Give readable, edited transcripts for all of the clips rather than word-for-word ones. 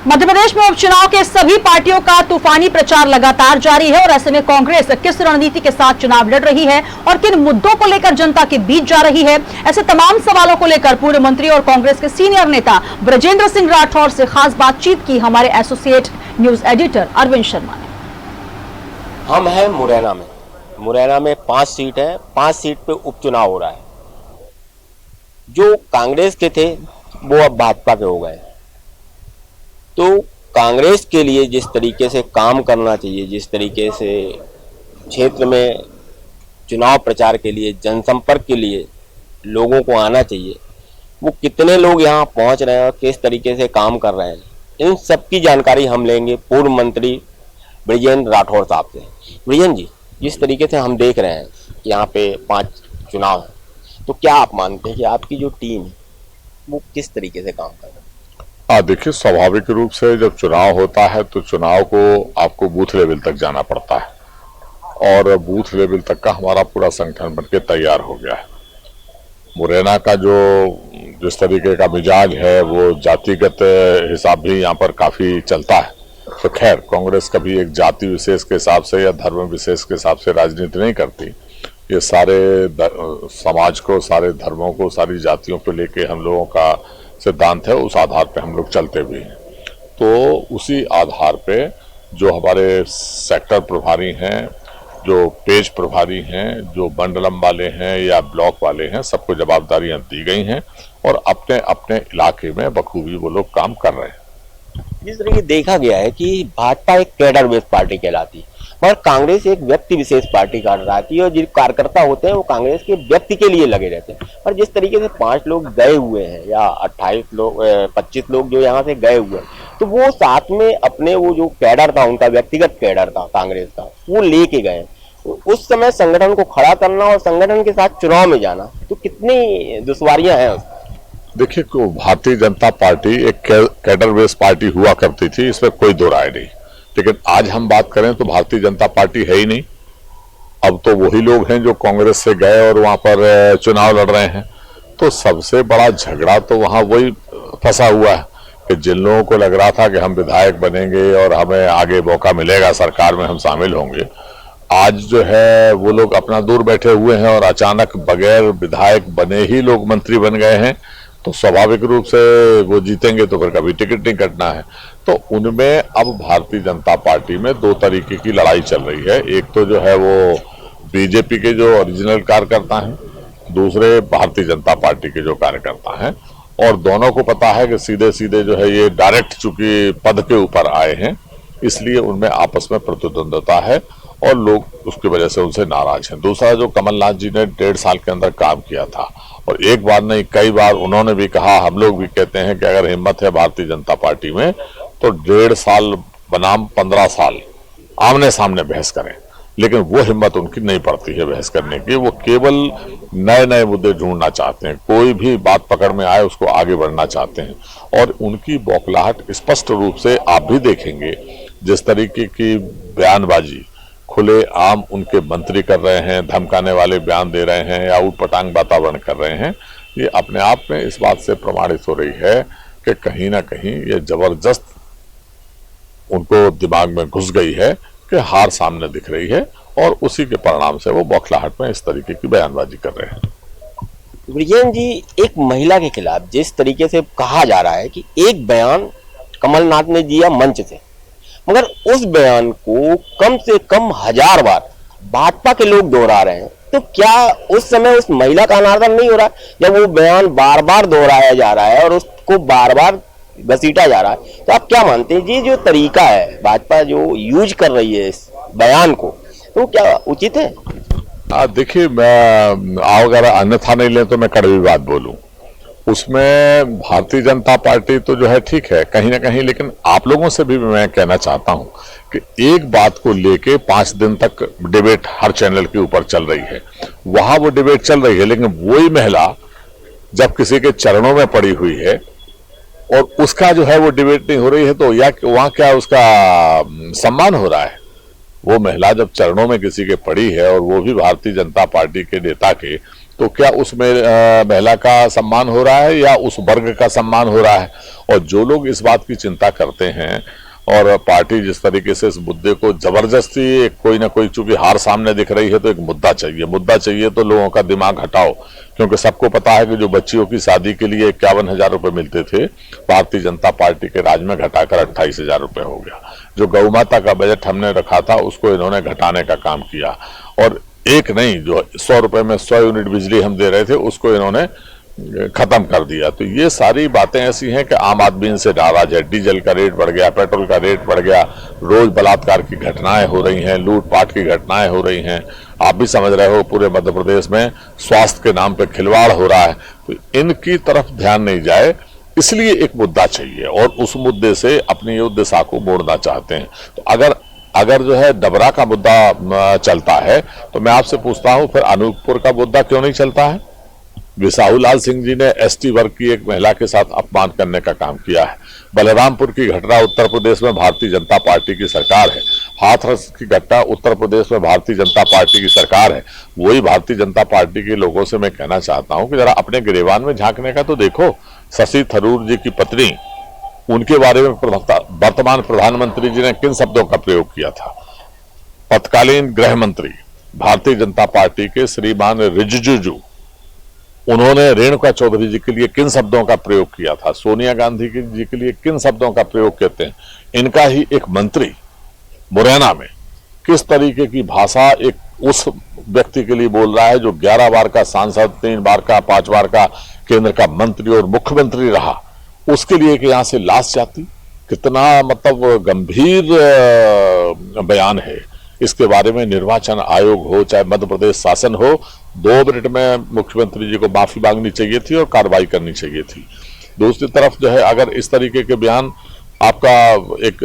मध्य प्रदेश में उपचुनाव के सभी पार्टियों का तूफानी प्रचार लगातार जारी है और ऐसे में कांग्रेस किस रणनीति के साथ चुनाव लड़ रही है और किन मुद्दों को लेकर जनता के बीच जा रही है, ऐसे तमाम सवालों को लेकर पूर्व मंत्री और कांग्रेस के सीनियर नेता ब्रजेंद्र सिंह राठौर से खास बातचीत की हमारे associate news editor Arvind Sharma ने। हम हैं मुरैना में 5 सीट है, 5 सीट पे उपचुनाव हो रहा है। जो कांग्रेस के थे वो अब भाजपा के हो गए। तो कांग्रेस के लिए जिस तरीके से काम करना चाहिए, जिस तरीके से क्षेत्र में चुनाव प्रचार के लिए, जनसंपर्क के लिए लोगों को आना चाहिए, वो कितने लोग यहाँ पहुँच रहे हैं और किस तरीके से काम कर रहे हैं, इन सब की जानकारी हम लेंगे पूर्व मंत्री ब्रजेंद्र राठौर साहब से। ब्रजेंद्र जी, जिस तरीके से हम देख रहे हैं कि यहाँ पे 5 चुनाव हैं, तो क्या आप मानते हैं कि आपकी जो टीम है वो किस तरीके से काम कर रही है? देखिए, स्वाभाविक रूप से जब चुनाव होता है तो चुनाव को आपको बूथ लेवल तक जाना पड़ता है और बूथ लेवल तक का हमारा पूरा संगठन बनके तैयार हो गया है। मुरैना का जो जिस तरीके का मिजाज है वो जातिगत हिसाब भी यहाँ पर काफी चलता है। तो खैर, कांग्रेस कभी एक जाति विशेष के हिसाब से या धर्म विशेष के हिसाब से राजनीति नहीं करती। ये सारे समाज को, सारे धर्मों को, सारी जातियों को लेके हम लोगों का सिद्धांत है, उस आधार पे हम लोग चलते भी हैं। तो उसी आधार पे जो हमारे सेक्टर प्रभारी हैं, जो पेज प्रभारी हैं, जो मंडलम वाले हैं या ब्लॉक वाले हैं, सबको जवाबदारियां दी गई हैं और अपने अपने इलाके में बखूबी वो लोग काम कर रहे हैं। जिस तरीके देखा गया है कि भाजपा एक कैडर बेस्ड पार्टी कहलाती है, मगर कांग्रेस एक व्यक्ति विशेष पार्टी कहलाती है और जो कार्यकर्ता होते हैं वो कांग्रेस के व्यक्ति के लिए लगे रहते हैं। और जिस तरीके से 5 लोग गए हुए हैं या 28 लोग 25 लोग जो यहाँ से गए हुए हैं, तो वो साथ में अपने वो जो कैडर था, उनका व्यक्तिगत कैडर था कांग्रेस का, वो लेके गए। उस समय संगठन को खड़ा करना और संगठन के साथ चुनाव में जाना, तो कितनी दुश्वारियां हैं उसमें? देखिए, भारतीय जनता पार्टी एक कैडर बेस्ड पार्टी हुआ करती थी, इसमें कोई दो राय नहीं। लेकिन आज हम बात करें तो भारतीय जनता पार्टी है ही नहीं। अब तो वही लोग हैं जो कांग्रेस से गए और वहां पर चुनाव लड़ रहे हैं। तो सबसे बड़ा झगड़ा तो वहां वही फंसा हुआ है कि जिन लोगों को लग रहा था कि हम विधायक बनेंगे और हमें आगे मौका मिलेगा, सरकार में हम शामिल होंगे, आज जो है वो लोग अपना दूर बैठे हुए हैं और अचानक बगैर विधायक बने ही लोग मंत्री बन गए हैं। तो स्वाभाविक रूप से वो जीतेंगे तो फिर कभी टिकट नहीं कटना है। तो उनमें अब भारतीय जनता पार्टी में 2 तरीके की लड़ाई चल रही है। एक तो जो है वो बीजेपी के जो ओरिजिनल कार्यकर्ता हैं, दूसरे भारतीय जनता पार्टी के जो कार्यकर्ता हैं, और दोनों को पता है कि सीधे सीधे जो है ये डायरेक्ट चूंकि पद के ऊपर आए हैं, इसलिए उनमें आपस में प्रतिद्वंदता है और लोग उसकी वजह से उनसे नाराज हैं। दूसरा, जो कमलनाथ जी ने 1.5 साल के अंदर काम किया था, और एक बार नहीं कई बार उन्होंने भी कहा, हम लोग भी कहते हैं कि अगर हिम्मत है भारतीय जनता पार्टी में तो 1.5 साल बनाम 15 साल आमने सामने बहस करें। लेकिन वो हिम्मत उनकी नहीं पड़ती है बहस करने की। वो केवल नए नए मुद्दे ढूंढना चाहते हैं, कोई भी बात पकड़ में आए उसको आगे बढ़ना चाहते हैं। और उनकी बौखलाहट स्पष्ट रूप से आप भी देखेंगे, जिस तरीके की बयानबाजी खुले आम उनके मंत्री कर रहे हैं, धमकाने वाले बयान दे रहे हैं या उटपटांग वातावरण कर रहे हैं, ये अपने आप में इस बात से प्रमाणित हो रही है कि कहीं ना कहीं ये जबरदस्त उनको दिमाग में घुस गई है कि हार सामने दिख रही है और उसी के परिणाम से वो बौखलाहट में इस तरीके की बयानबाजी कर रहे हैं। ब्रजेंद्र जी, एक महिला के खिलाफ जिस तरीके से कहा जा रहा है कि एक बयान कमलनाथ ने दिया मंच से, मगर उस बयान को कम से कम 1000 बार भाजपा के लोग दोहरा रहे हैं, तो क्या उस समय उस महिला का अनादर नहीं हो रहा जब वो बयान बार बार दोहराया जा रहा है और उसको बार बार घसीटा जा रहा है? तो आप क्या मानते हैं ये जो तरीका है भाजपा जो यूज कर रही है इस बयान को, तो क्या उचित है? देखिए, मैं अगर अन्यथा नहीं ले तो मैं कड़वी बात बोलूं, उसमें भारतीय जनता पार्टी तो जो है ठीक है कहीं ना कहीं, लेकिन आप लोगों से भी मैं कहना चाहता हूं कि एक बात को लेके 5 दिन तक डिबेट हर चैनल के ऊपर चल रही है, वहां वो डिबेट चल रही है, लेकिन वही महिला जब किसी के चरणों में पड़ी हुई है और उसका जो है वो डिबेट नहीं हो रही है, तो या वहां क्या उसका सम्मान हो रहा है? वो महिला जब चरणों में किसी के पड़ी है और वो भी भारतीय जनता पार्टी के नेता के, तो क्या उसमें महिला का सम्मान हो रहा है या उस वर्ग का सम्मान हो रहा है? और जो लोग इस बात की चिंता करते हैं और पार्टी जिस तरीके से इस मुद्दे को जबरदस्ती कोई ना कोई, चूंकि हार सामने दिख रही है तो एक मुद्दा चाहिए तो लोगों का दिमाग हटाओ, क्योंकि सबको पता है कि जो बच्चियों की शादी के लिए 51,000 रुपए मिलते थे, भारतीय जनता पार्टी के राज में घटाकर 28,000 रुपए हो गया। जो गौ माता का बजट हमने रखा था उसको इन्होंने घटाने का काम किया, और एक नहीं, जो 100 रुपए में 100 यूनिट बिजली हम दे रहे थे उसको इन्होंने खत्म कर दिया। तो ये सारी बातें ऐसी हैं कि आम आदमी इनसे नाराज है। डीजल का रेट बढ़ गया, पेट्रोल का रेट बढ़ गया, रोज बलात्कार की घटनाएं हो रही हैं, लूटपाट की घटनाएं हो रही हैं। आप भी समझ रहे हो पूरे मध्य प्रदेश में स्वास्थ्य के नाम पे खिलवाड़ हो रहा है। तो इनकी तरफ ध्यान नहीं जाए, इसलिए एक मुद्दा चाहिए और उस मुद्दे से अपनी युद्ध दिशा को मोड़ना चाहते हैं। तो अगर जो है डबरा का मुद्दा चलता है तो मैं आपसे पूछता हूं फिर अनूपपुर का मुद्दा क्यों नहीं चलता है? विसाहुलाल सिंह जी ने एसटी वर्ग की एक महिला के साथ अपमान करने का काम किया है। बलरामपुर की घटना उत्तर प्रदेश में भारतीय जनता पार्टी की सरकार है। हाथरस की घटना उत्तर प्रदेश में भारतीय जनता पार्टी की सरकार है। वही भारतीय जनता पार्टी के लोगों से मैं कहना चाहता हूं कि जरा अपने गिरेबान में झांकने का तो देखो। शशि थरूर जी की पत्नी, उनके बारे में वर्तमान प्रधानमंत्री जी ने किन शब्दों का प्रयोग किया था? तत्कालीन गृह मंत्री भारतीय जनता पार्टी के श्रीमान रिजिजू, उन्होंने रेणुका चौधरी जी के लिए किन शब्दों का प्रयोग किया था? सोनिया गांधी जी के लिए किन शब्दों का प्रयोग करते हैं? इनका ही एक मंत्री मुरैना में किस तरीके की भाषा एक उस व्यक्ति के लिए बोल रहा है जो 11 बार का सांसद, 3 बार का, 5 बार का केंद्र का मंत्री और मुख्यमंत्री रहा, उसके लिए कि यहां से लाश जाती। कितना मतलब गंभीर बयान है। इसके बारे में निर्वाचन आयोग हो चाहे मध्य प्रदेश शासन हो, 2 मिनट में मुख्यमंत्री जी को माफी मांगनी चाहिए थी और कार्रवाई करनी चाहिए थी। दूसरी तरफ जो है, अगर इस तरीके के बयान आपका एक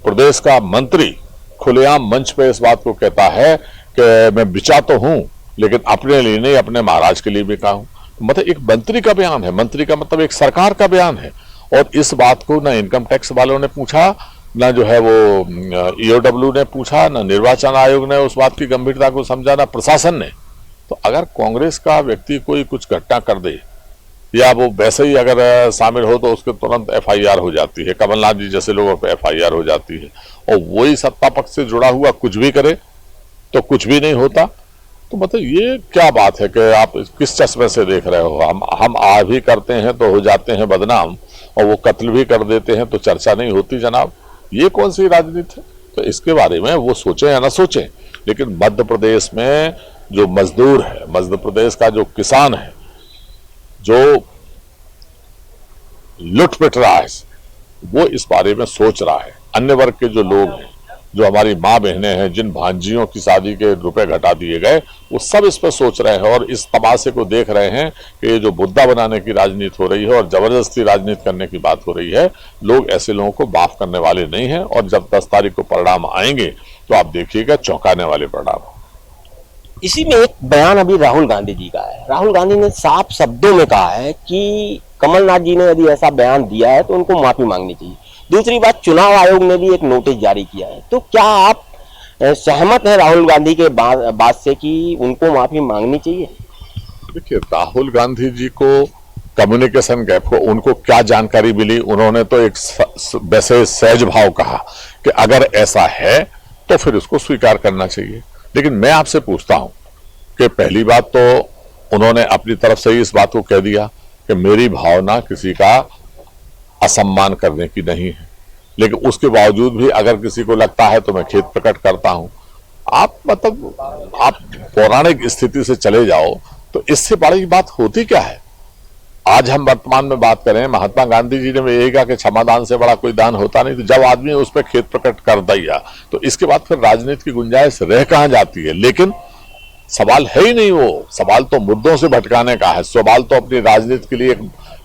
प्रदेश का मंत्री खुलेआम मंच पे इस बात को कहता है कि मैं बिचा तो हूं लेकिन अपने लिए नहीं, अपने महाराज के लिए भी कहा हूं, मतलब एक मंत्री का बयान है। मंत्री का मतलब एक सरकार का बयान है। और इस बात को ना इनकम टैक्स वालों ने पूछा, ना जो है वो ईओडब्ल्यू ने पूछा, ना निर्वाचन आयोग ने उस बात की गंभीरता को समझा, ना प्रशासन ने। तो अगर कांग्रेस का व्यक्ति कोई कुछ घटना कर दे या वो वैसे ही अगर शामिल हो तो उसके तुरंत एफआईआर हो जाती है। कमलनाथ जी जैसे लोगों पर एफआईआर हो जाती है। और वही सत्ता पक्ष से जुड़ा हुआ कुछ भी करे तो कुछ भी नहीं होता। तो मतलब ये क्या बात है कि आप किस चश्मे से देख रहे हो? हम आ भी करते हैं तो हो जाते हैं बदनाम, और वो कत्ल भी कर देते हैं तो चर्चा नहीं होती जनाब। ये कौन सी राजनीति है? तो इसके बारे में वो सोचें या ना सोचें, लेकिन मध्य प्रदेश में जो मजदूर है, मध्य प्रदेश का जो किसान है, जो लुट पिट रहा है, वो इस बारे में सोच रहा है। अन्य वर्ग के जो लोग हैं, जो हमारी माँ बहनें हैं, जिन भांजियों की शादी के रुपए घटा दिए गए, वो सब इस पर सोच रहे हैं और इस तमाशे को देख रहे हैं कि ये जो मुद्दा बनाने की राजनीति हो रही है और जबरदस्ती राजनीति करने की बात हो रही है, लोग ऐसे लोगों को माफ करने वाले नहीं हैं। और जब 10 तारीख को परिणाम आएंगे तो आप देखिएगा चौंकाने वाले परिणाम। इसी में एक बयान अभी राहुल गांधी जी का है। राहुल गांधी ने साफ शब्दों में कहा है कि कमलनाथ जी ने यदि ऐसा बयान दिया है तो उनको माफी मांगनी चाहिए। दूसरी बात, चुनाव आयोग ने भी एक नोटिस जारी किया है। तो क्या आप सहमत हैं राहुल गांधी के बात से कि उनको माफी मांगनी चाहिए? देखिए, राहुल गांधी जी को कम्युनिकेशन गैप को उनको क्या जानकारी मिली? उन्होंने तो एक वैसे सहज भाव कहा कि अगर ऐसा है तो फिर उसको स्वीकार करना चाहिए। लेकिन मैं आपसे पूछता हूं कि पहली बात तो उन्होंने अपनी तरफ से ही इस बात को कह दिया कि मेरी भावना किसी का असम्मान करने की नहीं है, लेकिन उसके बावजूद भी अगर किसी को लगता है तो मैं खेद प्रकट करता हूं। आप मतलब आप पौराणिक स्थिति से चले जाओ तो इससे बड़ी बात होती क्या है? आज हम वर्तमान में बात करें, महात्मा गांधी जी ने यही कहा कि क्षमादान से बड़ा कोई दान होता नहीं। तो जब आदमी उस पर खेद प्रकट कर दिया तो इसके बाद फिर राजनीति की गुंजाइश रह कहां जाती है? लेकिन सवाल है ही नहीं वो। सवाल तो मुद्दों से भटकाने का है। सवाल तो अपनी राजनीति के लिए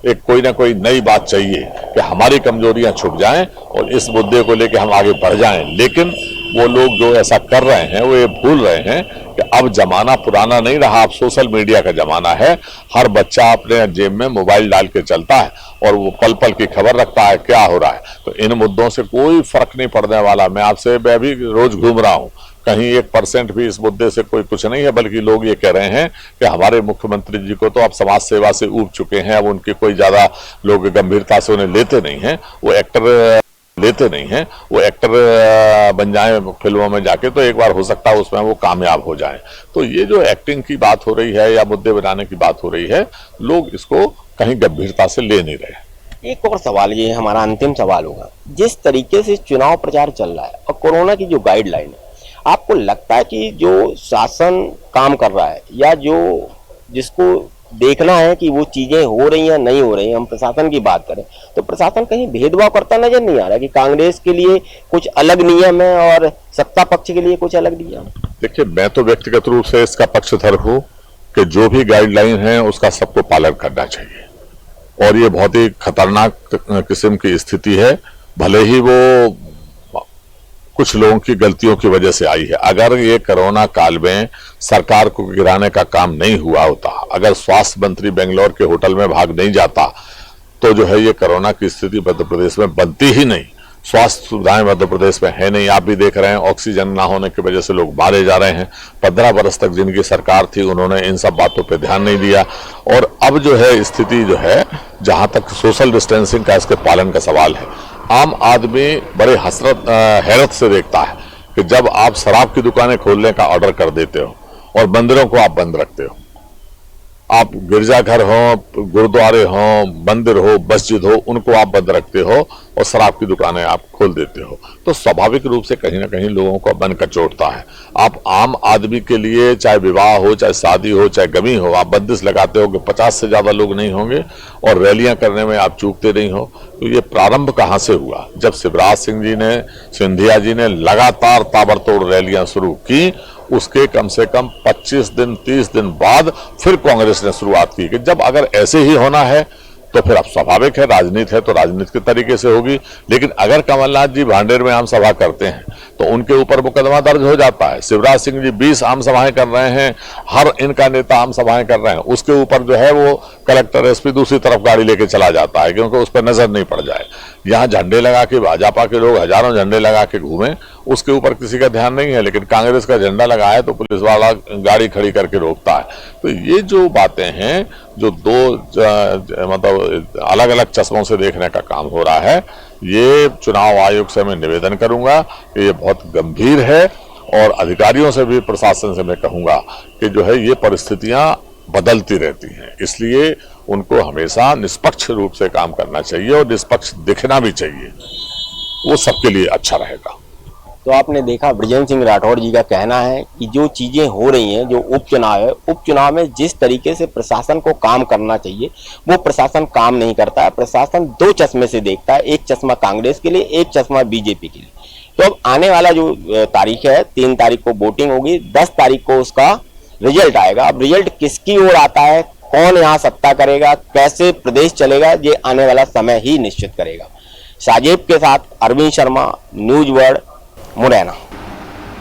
एक कोई ना कोई नई बात चाहिए कि हमारी कमजोरियां छुप जाएं और इस मुद्दे को लेकर हम आगे बढ़ जाएं। लेकिन वो लोग जो ऐसा कर रहे हैं वो ये भूल रहे हैं कि अब जमाना पुराना नहीं रहा, अब सोशल मीडिया का जमाना है। हर बच्चा अपने जेब में मोबाइल डाल के चलता है और वो पल पल की खबर रखता है क्या हो रहा है। तो इन मुद्दों से कोई फर्क नहीं पड़ने वाला। मैं भी रोज घूम रहा हूँ, कहीं 1% भी इस मुद्दे से कोई कुछ नहीं है, बल्कि लोग ये कह रहे हैं कि हमारे मुख्यमंत्री जी को तो अब समाज सेवा से ऊब चुके हैं, अब उनकी कोई ज्यादा लोग गंभीरता से उन्हें लेते नहीं हैं, वो एक्टर बन जाएं फिल्मों में जाके, तो एक बार हो सकता है उसमें वो कामयाब हो जाएं। तो ये जो एक्टिंग की बात हो रही है या मुद्दे बनाने की बात हो रही है, लोग इसको कहीं गंभीरता से ले नहीं रहे। एक और सवाल, ये हमारा अंतिम सवाल होगा, जिस तरीके से चुनाव प्रचार चल रहा है और कोरोना की जो गाइडलाइन है, आपको लगता है कि जो शासन काम कर रहा है या जो जिसको देखना है कि वो चीजें हो रही हैं नहीं हो रही हैं, हम प्रशासन की बात करें तो प्रशासन कहीं भेदभाव करता नजर नहीं आ रहा कि कांग्रेस के लिए कुछ अलग नियम है और सत्ता पक्ष के लिए कुछ अलग नियम? देखिए, मैं तो व्यक्तिगत रूप से इसका पक्षधर हूं कि जो भी गाइडलाइन है उसका सबको पालन करना चाहिए, और ये बहुत ही खतरनाक किस्म की स्थिति है, भले ही वो कुछ लोगों की गलतियों की वजह से आई है। अगर ये कोरोना काल में सरकार को गिराने का काम नहीं हुआ होता, अगर स्वास्थ्य मंत्री बेंगलोर के होटल में भाग नहीं जाता, तो जो है ये कोरोना की स्थिति मध्य प्रदेश में बनती ही नहीं। स्वास्थ्य सुविधाएं मध्य प्रदेश में है नहीं, आप भी देख रहे हैं, ऑक्सीजन ना होने की वजह से लोग मारे जा रहे हैं। 15 वर्ष तक जिनकी सरकार थी उन्होंने इन सब बातों पे ध्यान नहीं दिया, और अब जो है स्थिति जो है, जहां तक सोशल डिस्टेंसिंग का इसके पालन का सवाल है, आम आदमी बड़े हैरत से देखता है कि जब आप शराब की दुकानें खोलने का ऑर्डर कर देते हो और मंदिरों को आप बंद रखते हो, आप गिरजाघर हो, गुरुद्वारे हो, मंदिर हो, मस्जिद हो, उनको आप बंद रखते हो और शराब की दुकानें आप खोल देते हो, तो स्वाभाविक रूप से कहीं ना कहीं लोगों को मन कचोटता है। आप आम आदमी के लिए, चाहे विवाह हो, चाहे शादी हो, चाहे गमी हो, आप बंदिश लगाते हो कि 50 से ज्यादा लोग नहीं होंगे और रैलियां करने में आप चूकते नहीं हो। तो ये प्रारंभ कहां से हुआ? जब शिवराज सिंधिया जी ने लगातार ताबड़तोड़ रैलियां शुरू की, उसके कम से कम 25 दिन 30 दिन बाद फिर कांग्रेस ने शुरुआत की कि जब अगर ऐसे ही होना है तो फिर अब स्वाभाविक है, राजनीति है तो राजनीति के तरीके से होगी। लेकिन अगर कमलनाथ जी भांडेर में आम सभा करते हैं तो उनके ऊपर मुकदमा दर्ज हो जाता है। शिवराज सिंह जी 20 आम सभाएं कर रहे हैं, हर इनका नेता आम सभाएं कर रहे हैं, उसके ऊपर जो है वो कलेक्टर एसपी दूसरी तरफ गाड़ी लेके चला जाता है क्योंकि उस पर नजर नहीं पड़ जाए। यहाँ झंडे लगा के भाजपा के लोग हजारों झंडे लगा के घूमे, उसके ऊपर किसी का ध्यान नहीं है, लेकिन कांग्रेस का झंडा लगा है तो पुलिस वाला गाड़ी खड़ी करके रोकता है। तो ये जो बातें हैं, जो दो मतलब अलग अलग चश्मों से देखने का काम हो रहा है, ये चुनाव आयोग से मैं निवेदन करूंगा कि ये बहुत गंभीर है, और अधिकारियों से भी, प्रशासन से मैं कहूंगा कि जो है ये परिस्थितियां बदलती रहती हैं, इसलिए उनको हमेशा निष्पक्ष रूप से काम करना चाहिए और निष्पक्ष दिखना भी चाहिए, वो सबके लिए अच्छा रहेगा। तो आपने देखा बृजेंद्र सिंह राठौड़ जी का कहना है कि जो चीजें हो रही हैं, जो उपचुनाव है, उपचुनाव में जिस तरीके से प्रशासन को काम करना चाहिए वो प्रशासन काम नहीं करता है। प्रशासन दो चश्मे से देखता है, एक चश्मा कांग्रेस के लिए, एक चश्मा बीजेपी के लिए। तो अब आने वाला जो तारीख है, 3 तारीख को वोटिंग होगी, 10 तारीख को उसका रिजल्ट आएगा। अब रिजल्ट किसकी ओर आता है, कौन यहाँ सत्ता करेगा, कैसे प्रदेश चलेगा, ये आने वाला समय ही निश्चित करेगा। साजेब के साथ अरविंद शर्मा, न्यूज वर्ल्ड, मुरैना।